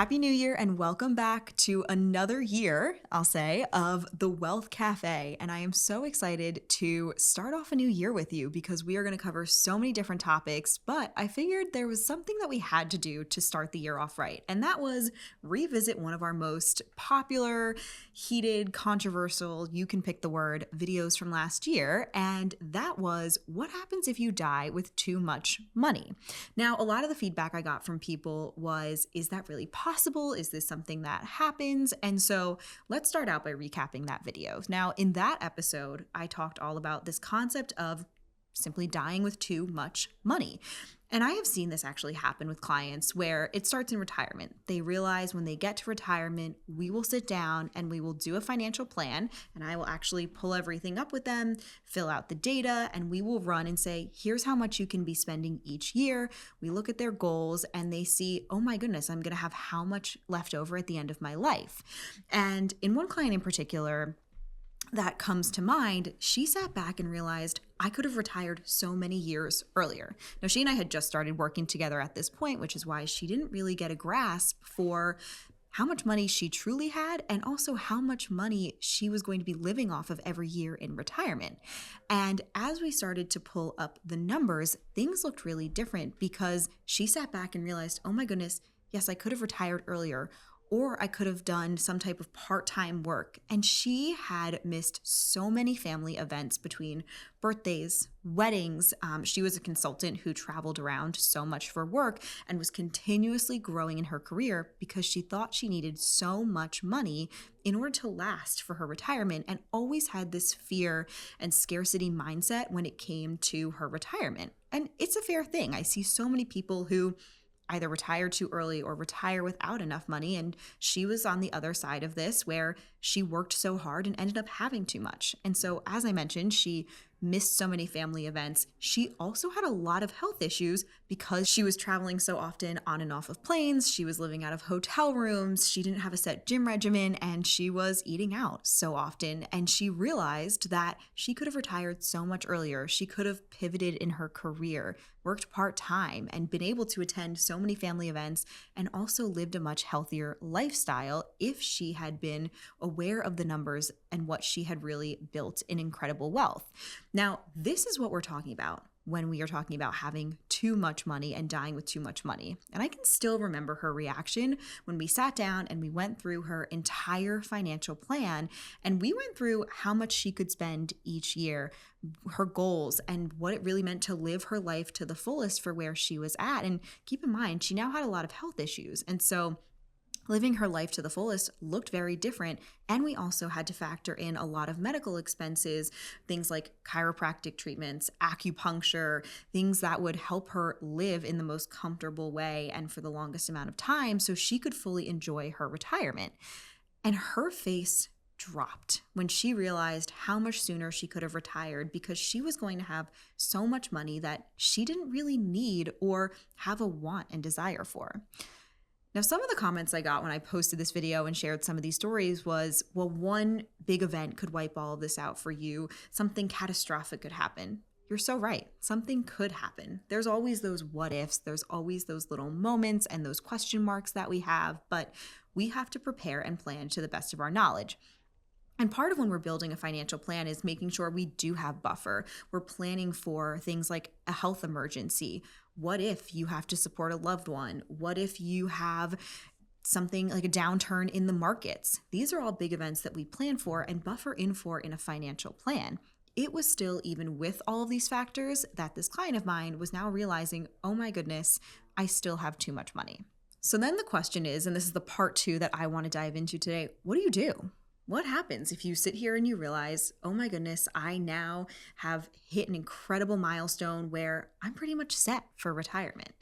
Happy New Year and welcome back to another year, I'll say, of the Wealth Cafe. And I am so excited to start off a new year with you because we are going to cover so many different topics. But I figured there was something that we had to do to start the year off right. And that was revisit one of our most popular, heated, controversial, you can pick the word, videos from last year. And that was what happens if you die with too much money? Now, a lot of the feedback I got from people was, is that really possible? Is this something that happens? And so let's start out by recapping that video. Now, in that episode, I talked all about this concept of simply dying with too much money. And I have seen this actually happen with clients where it starts in retirement. They realize when they get to retirement, we will sit down and we will do a financial plan, and I will actually pull everything up with them, fill out the data, and we will run and say, here's how much you can be spending each year. We look at their goals and they see, oh my goodness, I'm going to have how much left over at the end of my life. And in one client in particular, that comes to mind, she sat back and realized I could have retired so many years earlier. Now, she and I had just started working together at this point, which is why she didn't really get a grasp for how much money she truly had and also how much money she was going to be living off of every year in retirement. And as we started to pull up the numbers, things looked really different because she sat back and realized, oh my goodness, yes, I could have retired earlier, or I could have done some type of part-time work. And she had missed so many family events between birthdays, weddings. She was a consultant who traveled around so much for work and was continuously growing in her career because she thought she needed so much money in order to last for her retirement, and always had this fear and scarcity mindset when it came to her retirement. And it's a fair thing. I see so many people who either retire too early or retire without enough money. And she was on the other side of this where she worked so hard and ended up having too much. And so, as I mentioned, she missed so many family events. She also had a lot of health issues because she was traveling so often on and off of planes. She was living out of hotel rooms. She didn't have a set gym regimen, and she was eating out so often. And she realized that she could have retired so much earlier. She could have pivoted in her career, worked part-time, and been able to attend so many family events and also lived a much healthier lifestyle if she had been aware of the numbers and what she had really built in incredible wealth. Now, this is what we're talking about when we are talking about having too much money and dying with too much money. And I can still remember her reaction when we sat down and we went through her entire financial plan, and we went through how much she could spend each year, her goals, and what it really meant to live her life to the fullest for where she was at. And keep in mind, she now had a lot of health issues. And so living her life to the fullest looked very different. And we also had to factor in a lot of medical expenses, things like chiropractic treatments, acupuncture, things that would help her live in the most comfortable way and for the longest amount of time so she could fully enjoy her retirement. And her face dropped when she realized how much sooner she could have retired because she was going to have so much money that she didn't really need or have a want and desire for. Now, some of the comments I got when I posted this video and shared some of these stories was, well, one big event could wipe all of this out for you. Something catastrophic could happen. You're so right. Something could happen. There's always those what ifs. There's always those little moments and those question marks that we have, but we have to prepare and plan to the best of our knowledge. And part of when we're building a financial plan is making sure we do have buffer. We're planning for things like a health emergency. What if you have to support a loved one? What if you have something like a downturn in the markets? These are all big events that we plan for and buffer in for in a financial plan. It was still, even with all of these factors, that this client of mine was now realizing, oh my goodness, I still have too much money. So then the question is, and this is the part 2 that I want to dive into today, what do you do? What happens if you sit here and you realize, oh my goodness, I now have hit an incredible milestone where I'm pretty much set for retirement?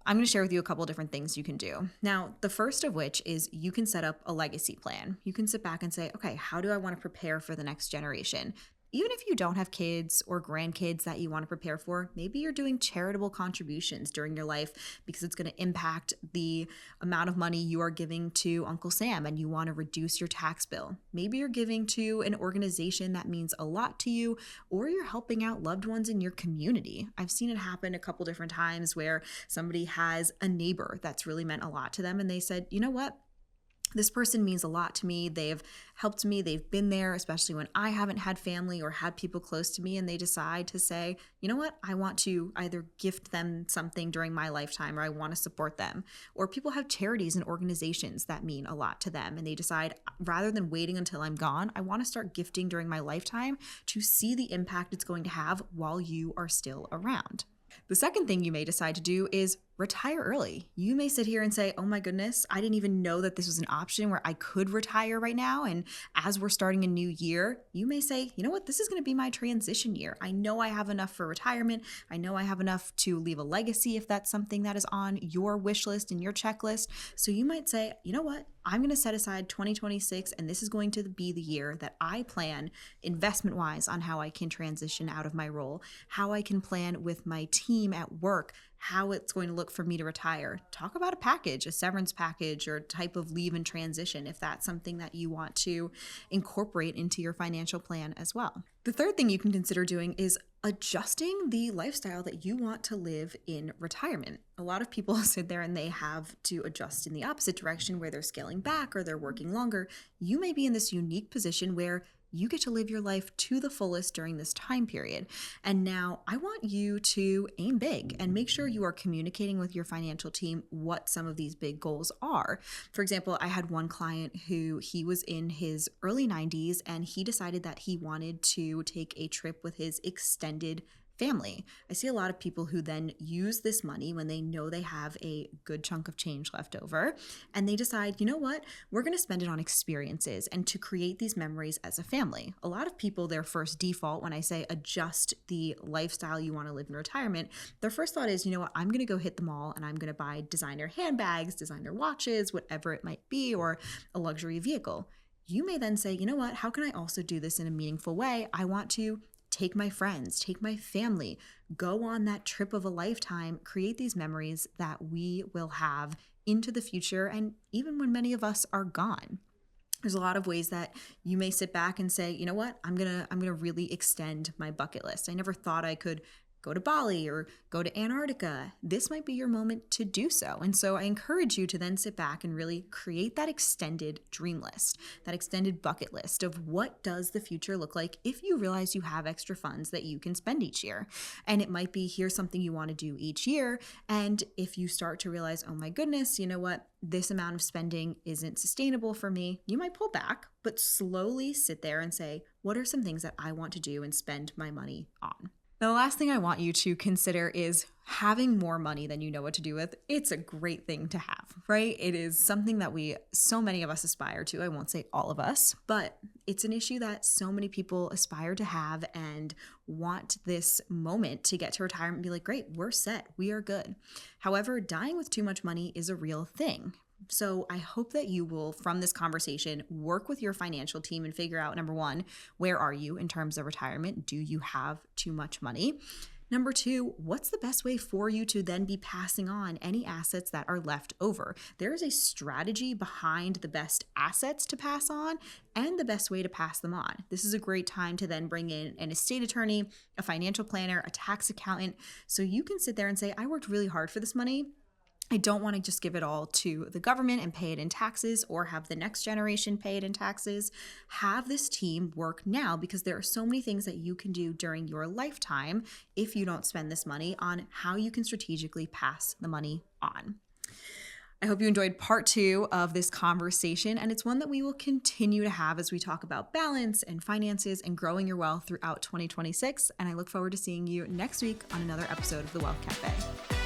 I'm going to share with you a couple of different things you can do. Now, the first of which is you can set up a legacy plan. You can sit back and say, okay, how do I want to prepare for the next generation? Even if you don't have kids or grandkids that you want to prepare for, maybe you're doing charitable contributions during your life because it's going to impact the amount of money you are giving to Uncle Sam and you want to reduce your tax bill. Maybe you're giving to an organization that means a lot to you, or you're helping out loved ones in your community. I've seen it happen a couple different times where somebody has a neighbor that's really meant a lot to them and they said, you know what? This person means a lot to me. They've helped me. They've been there, especially when I haven't had family or had people close to me. And they decide to say, you know what? I want to either gift them something during my lifetime or I want to support them. Or people have charities and organizations that mean a lot to them. And they decide rather than waiting until I'm gone, I want to start gifting during my lifetime to see the impact it's going to have while you are still around. The second thing you may decide to do is retire early. You may sit here and say, oh my goodness, I didn't even know that this was an option where I could retire right now. And as we're starting a new year, you may say, you know what, this is going to be my transition year. I know I have enough for retirement. I know I have enough to leave a legacy if that's something that is on your wish list and your checklist. So you might say, you know what, I'm going to set aside 2026 and this is going to be the year that I plan investment wise on how I can transition out of my role, how I can plan with my team at work, how it's going to look for me to retire. Talk about a package, a severance package, or type of leave and transition if that's something that you want to incorporate into your financial plan as well. The third thing you can consider doing is adjusting the lifestyle that you want to live in retirement. A lot of people sit there and they have to adjust in the opposite direction where they're scaling back or they're working longer. You may be in this unique position where you get to live your life to the fullest during this time period. And now I want you to aim big and make sure you are communicating with your financial team what some of these big goals are. For example, I had one client who he was in his early 90s and he decided that he wanted to take a trip with his extended family. I see a lot of people who then use this money when they know they have a good chunk of change left over and they decide, you know what, we're going to spend it on experiences and to create these memories as a family. A lot of people, their first default when I say adjust the lifestyle you want to live in retirement, their first thought is, you know what, I'm going to go hit the mall and I'm going to buy designer handbags, designer watches, whatever it might be, or a luxury vehicle. You may then say, you know what, how can I also do this in a meaningful way? I want to take my friends, take my family, go on that trip of a lifetime, create these memories that we will have into the future and even when many of us are gone. There's a lot of ways that you may sit back and say, you know what, I'm gonna really extend my bucket list. I never thought I could go to Bali or go to Antarctica. This might be your moment to do so. And so I encourage you to then sit back and really create that extended dream list, that extended bucket list of what does the future look like if you realize you have extra funds that you can spend each year. And it might be here's something you want to do each year. And if you start to realize, oh my goodness, you know what, this amount of spending isn't sustainable for me, you might pull back, but slowly sit there and say, what are some things that I want to do and spend my money on? Now, the last thing I want you to consider is having more money than you know what to do with. It's a great thing to have, right? It is something that so many of us aspire to. I won't say all of us, but it's an issue that so many people aspire to have and want this moment to get to retirement and be like, great, we're set, we are good. However, dying with too much money is a real thing. So I hope that you will, from this conversation, work with your financial team and figure out, number one, where are you in terms of retirement? Do you have too much money? Number two, what's the best way for you to then be passing on any assets that are left over? There is a strategy behind the best assets to pass on and the best way to pass them on. This is a great time to then bring in an estate attorney, a financial planner, a tax accountant, so you can sit there and say, I worked really hard for this money. I don't want to just give it all to the government and pay it in taxes or have the next generation pay it in taxes. Have this team work now because there are so many things that you can do during your lifetime if you don't spend this money on how you can strategically pass the money on. I hope you enjoyed part 2 of this conversation, and it's one that we will continue to have as we talk about balance and finances and growing your wealth throughout 2026. And I look forward to seeing you next week on another episode of The Wealth Cafe.